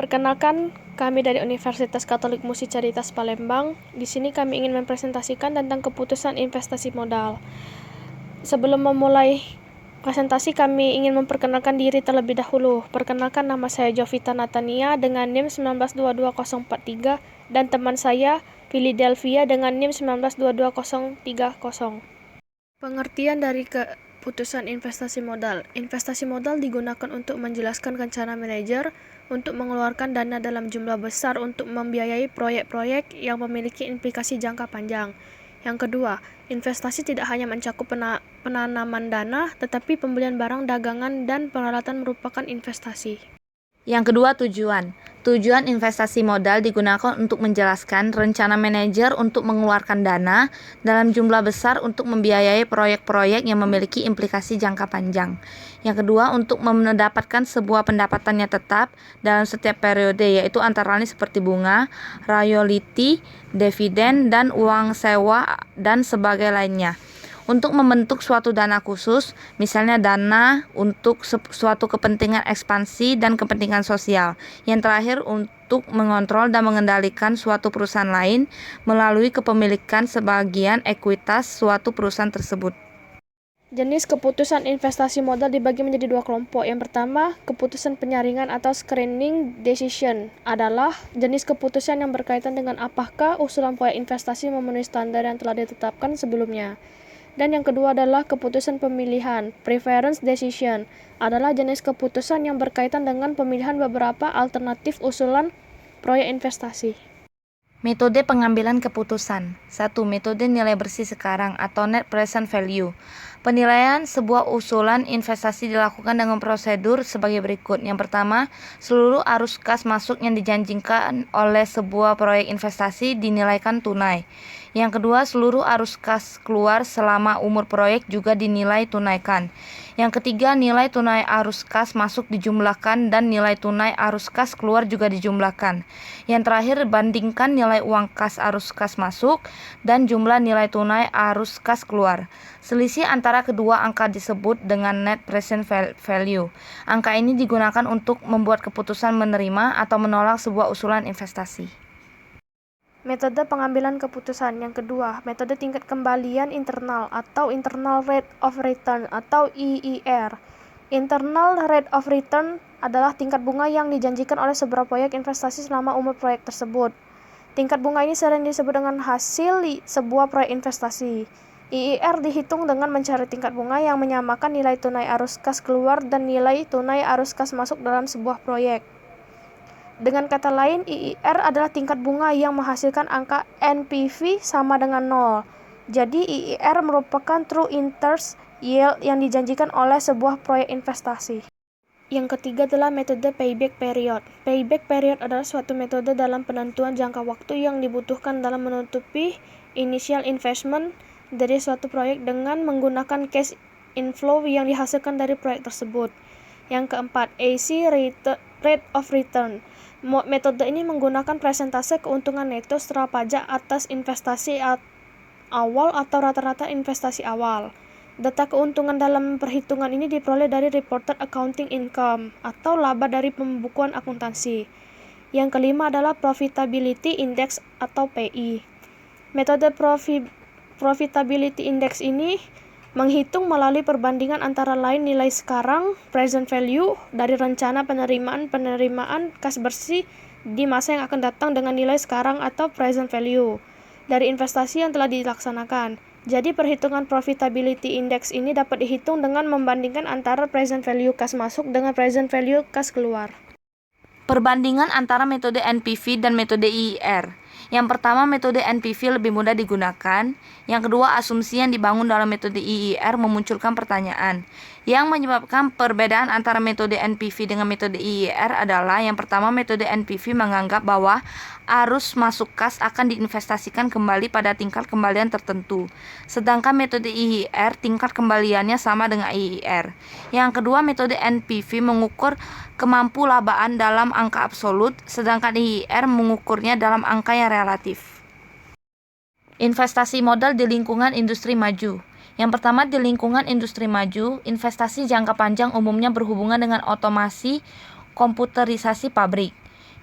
Perkenalkan, kami dari Universitas Katolik Musi Caritas Palembang. Di sini kami ingin mempresentasikan tentang keputusan investasi modal. Sebelum memulai presentasi, kami ingin memperkenalkan diri terlebih dahulu. Perkenalkan, nama saya Jovita Natania dengan NIM 1922043 dan teman saya Philadelphia dengan NIM 1922030. Pengertian dari keputusan investasi modal. Investasi modal digunakan untuk menjelaskan rencana manajer untuk mengeluarkan dana dalam jumlah besar untuk membiayai proyek-proyek yang memiliki implikasi jangka panjang. Yang kedua, investasi tidak hanya mencakup penanaman dana, tetapi pembelian barang dagangan dan peralatan merupakan investasi. Yang kedua, tujuan. Tujuan investasi modal digunakan untuk menjelaskan rencana manajer untuk mengeluarkan dana dalam jumlah besar untuk membiayai proyek-proyek yang memiliki implikasi jangka panjang. Yang kedua, untuk mendapatkan sebuah pendapatannya tetap dalam setiap periode, yaitu antara lain seperti bunga, royalti, dividen, dan uang sewa, dan sebagainya lainnya. Untuk membentuk suatu dana khusus, misalnya dana untuk suatu kepentingan ekspansi dan kepentingan sosial. Yang terakhir, untuk mengontrol dan mengendalikan suatu perusahaan lain melalui kepemilikan sebagian ekuitas suatu perusahaan tersebut. Jenis keputusan investasi modal dibagi menjadi dua kelompok. Yang pertama, keputusan penyaringan atau screening decision adalah jenis keputusan yang berkaitan dengan apakah usulan proyek investasi memenuhi standar yang telah ditetapkan sebelumnya. Dan yang kedua adalah keputusan pemilihan, preference decision, adalah jenis keputusan yang berkaitan dengan pemilihan beberapa alternatif usulan proyek investasi. Metode pengambilan keputusan. 1. Metode nilai bersih sekarang atau net present value. Penilaian sebuah usulan investasi dilakukan dengan prosedur sebagai berikut. Yang pertama, seluruh arus kas masuk yang dijanjikan oleh sebuah proyek investasi dinilaikan tunai. Yang kedua, seluruh arus kas keluar selama umur proyek juga dinilai tunaikan. Yang ketiga, nilai tunai arus kas masuk dijumlahkan dan nilai tunai arus kas keluar juga dijumlahkan. Yang terakhir, bandingkan nilai uang kas arus kas masuk dan jumlah nilai tunai arus kas keluar. Selisih antara kedua angka disebut dengan net present value. Angka ini digunakan untuk membuat keputusan menerima atau menolak sebuah usulan investasi. Metode pengambilan keputusan. Yang kedua, metode tingkat kembalian internal atau internal rate of return atau IRR. Internal rate of return adalah tingkat bunga yang dijanjikan oleh sebuah proyek investasi selama umur proyek tersebut. Tingkat bunga ini sering disebut dengan hasil sebuah proyek investasi. IRR dihitung dengan mencari tingkat bunga yang menyamakan nilai tunai arus kas keluar dan nilai tunai arus kas masuk dalam sebuah proyek. Dengan kata lain, IRR adalah tingkat bunga yang menghasilkan angka NPV sama dengan 0. Jadi, IRR merupakan true interest yield yang dijanjikan oleh sebuah proyek investasi. Yang ketiga adalah metode payback period. Payback period adalah suatu metode dalam penentuan jangka waktu yang dibutuhkan dalam menutupi initial investment dari suatu proyek dengan menggunakan cash inflow yang dihasilkan dari proyek tersebut. Yang keempat, AC rate of return. Metode ini menggunakan persentase keuntungan neto setelah pajak atas investasi awal atau rata-rata investasi awal. Data keuntungan dalam perhitungan ini diperoleh dari reported accounting income atau laba dari pembukuan akuntansi. Yang kelima adalah profitability index atau PI. Metode profitability index ini menghitung melalui perbandingan antara lain nilai sekarang present value dari rencana penerimaan kas bersih di masa yang akan datang dengan nilai sekarang atau present value dari investasi yang telah dilaksanakan. Jadi perhitungan profitability index ini dapat dihitung dengan membandingkan antara present value kas masuk dengan present value kas keluar. Perbandingan antara metode NPV dan metode IRR. Yang pertama, metode NPV lebih mudah digunakan. Yang kedua, asumsi yang dibangun dalam metode IRR memunculkan pertanyaan. Yang menyebabkan perbedaan antara metode NPV dengan metode IRR adalah yang pertama, metode NPV menganggap bahwa arus masuk kas akan diinvestasikan kembali pada tingkat kembalian tertentu. Sedangkan metode IRR tingkat kembaliannya sama dengan IRR. Yang kedua, metode NPV mengukur kemampu labaan dalam angka absolut, sedangkan IRR mengukurnya dalam angka yang relatif. Investasi modal di lingkungan industri maju. Yang pertama, di lingkungan industri maju, investasi jangka panjang umumnya berhubungan dengan otomasi komputerisasi pabrik.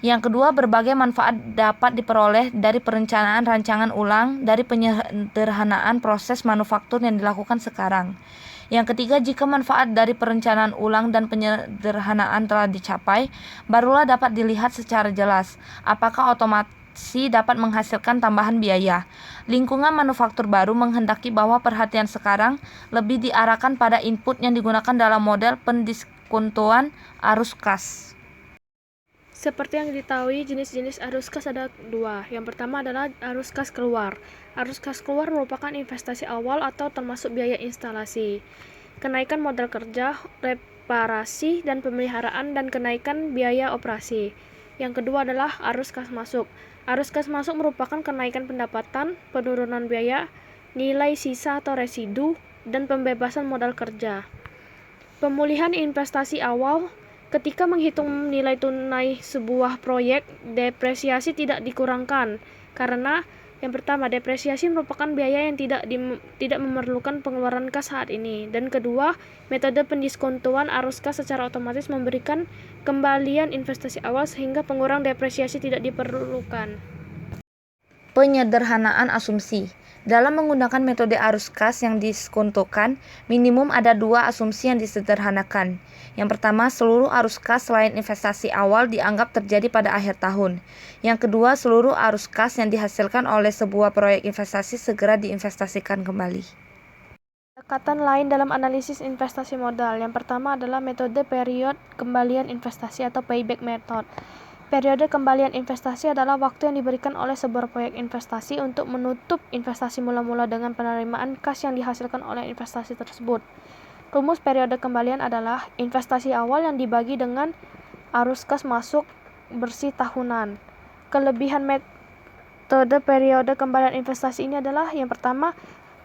Yang kedua, berbagai manfaat dapat diperoleh dari perencanaan rancangan ulang dari penyederhanaan proses manufaktur yang dilakukan sekarang. Yang ketiga, jika manfaat dari perencanaan ulang dan penyederhanaan telah dicapai, barulah dapat dilihat secara jelas apakah otomasi dapat menghasilkan tambahan biaya. Lingkungan manufaktur baru menghendaki bahwa perhatian sekarang lebih diarahkan pada input yang digunakan dalam model pendiskontoan arus kas. Seperti yang diketahui, jenis-jenis arus kas ada dua. Yang pertama adalah arus kas keluar. Arus kas keluar merupakan investasi awal atau termasuk biaya instalasi, kenaikan modal kerja, reparasi dan pemeliharaan, dan kenaikan biaya operasi. Yang kedua adalah arus kas masuk. Arus kas masuk merupakan kenaikan pendapatan, penurunan biaya, nilai sisa atau residu, dan pembebasan modal kerja. Pemulihan investasi awal. Ketika menghitung nilai tunai sebuah proyek, depresiasi tidak dikurangkan karena yang pertama, depresiasi merupakan biaya yang tidak memerlukan pengeluaran kas saat ini. Dan kedua, metode pendiskontoan arus kas secara otomatis memberikan kembalian investasi awal sehingga pengurang depresiasi tidak diperlukan. Penyederhanaan asumsi. Dalam menggunakan metode arus kas yang diskontokan, minimum ada dua asumsi yang disederhanakan. Yang pertama, seluruh arus kas selain investasi awal dianggap terjadi pada akhir tahun. Yang kedua, seluruh arus kas yang dihasilkan oleh sebuah proyek investasi segera diinvestasikan kembali. Pendekatan lain dalam analisis investasi modal. Yang pertama adalah metode period kembalian investasi atau payback method. Periode kembalian investasi adalah waktu yang diberikan oleh sebuah proyek investasi untuk menutup investasi mula-mula dengan penerimaan kas yang dihasilkan oleh investasi tersebut. Rumus periode kembalian adalah investasi awal yang dibagi dengan arus kas masuk bersih tahunan. Kelebihan metode periode kembalian investasi ini adalah yang pertama,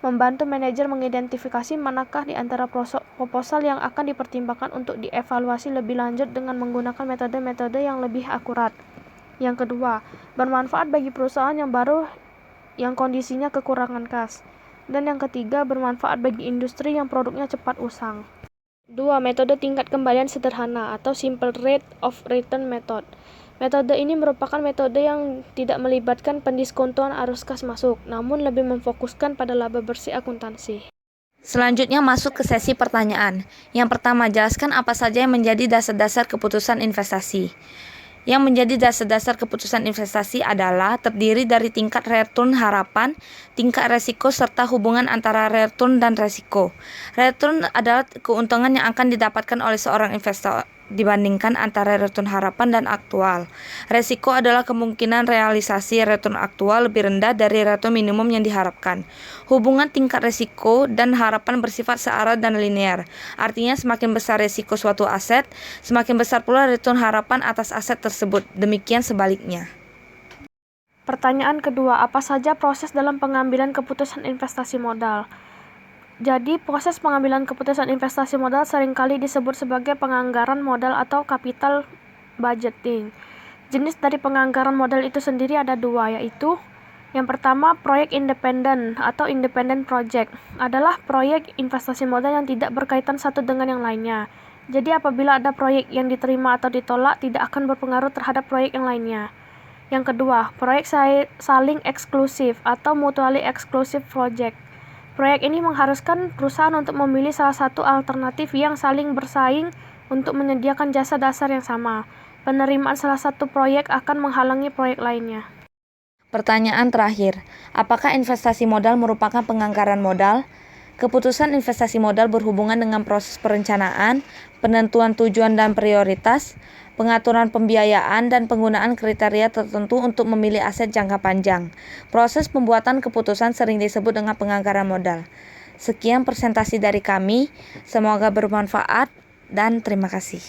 membantu manajer mengidentifikasi manakah di antara proposal yang akan dipertimbangkan untuk dievaluasi lebih lanjut dengan menggunakan metode-metode yang lebih akurat. Yang kedua, bermanfaat bagi perusahaan yang baru yang kondisinya kekurangan kas. Dan yang ketiga, bermanfaat bagi industri yang produknya cepat usang. 2. Metode tingkat kembalian sederhana atau simple rate of return method. Metode ini merupakan metode yang tidak melibatkan pendiskontoan arus kas masuk, namun lebih memfokuskan pada laba bersih akuntansi. Selanjutnya masuk ke sesi pertanyaan. Yang pertama, jelaskan apa saja yang menjadi dasar-dasar keputusan investasi. Yang menjadi dasar-dasar keputusan investasi adalah terdiri dari tingkat return harapan, tingkat resiko, serta hubungan antara return dan resiko. Return adalah keuntungan yang akan didapatkan oleh seorang investor dibandingkan antara return harapan dan aktual. Resiko adalah kemungkinan realisasi return aktual lebih rendah dari return minimum yang diharapkan. Hubungan tingkat resiko dan harapan bersifat searah dan linear. Artinya semakin besar resiko suatu aset, semakin besar pula return harapan atas aset tersebut. Demikian sebaliknya. Pertanyaan kedua, apa saja proses dalam pengambilan keputusan investasi modal? Jadi, proses pengambilan keputusan investasi modal seringkali disebut sebagai penganggaran modal atau capital budgeting. Jenis dari penganggaran modal itu sendiri ada dua, yaitu yang pertama, proyek independen atau independent project adalah proyek investasi modal yang tidak berkaitan satu dengan yang lainnya. Jadi, apabila ada proyek yang diterima atau ditolak, tidak akan berpengaruh terhadap proyek yang lainnya. Yang kedua, proyek saling eksklusif atau mutually exclusive project. Proyek ini mengharuskan perusahaan untuk memilih salah satu alternatif yang saling bersaing untuk menyediakan jasa dasar yang sama. Penerimaan salah satu proyek akan menghalangi proyek lainnya. Pertanyaan terakhir, apakah investasi modal merupakan penganggaran modal? Keputusan investasi modal berhubungan dengan proses perencanaan, penentuan tujuan dan prioritas, pengaturan pembiayaan, dan penggunaan kriteria tertentu untuk memilih aset jangka panjang. Proses pembuatan keputusan sering disebut dengan penganggaran modal. Sekian presentasi dari kami, semoga bermanfaat dan terima kasih.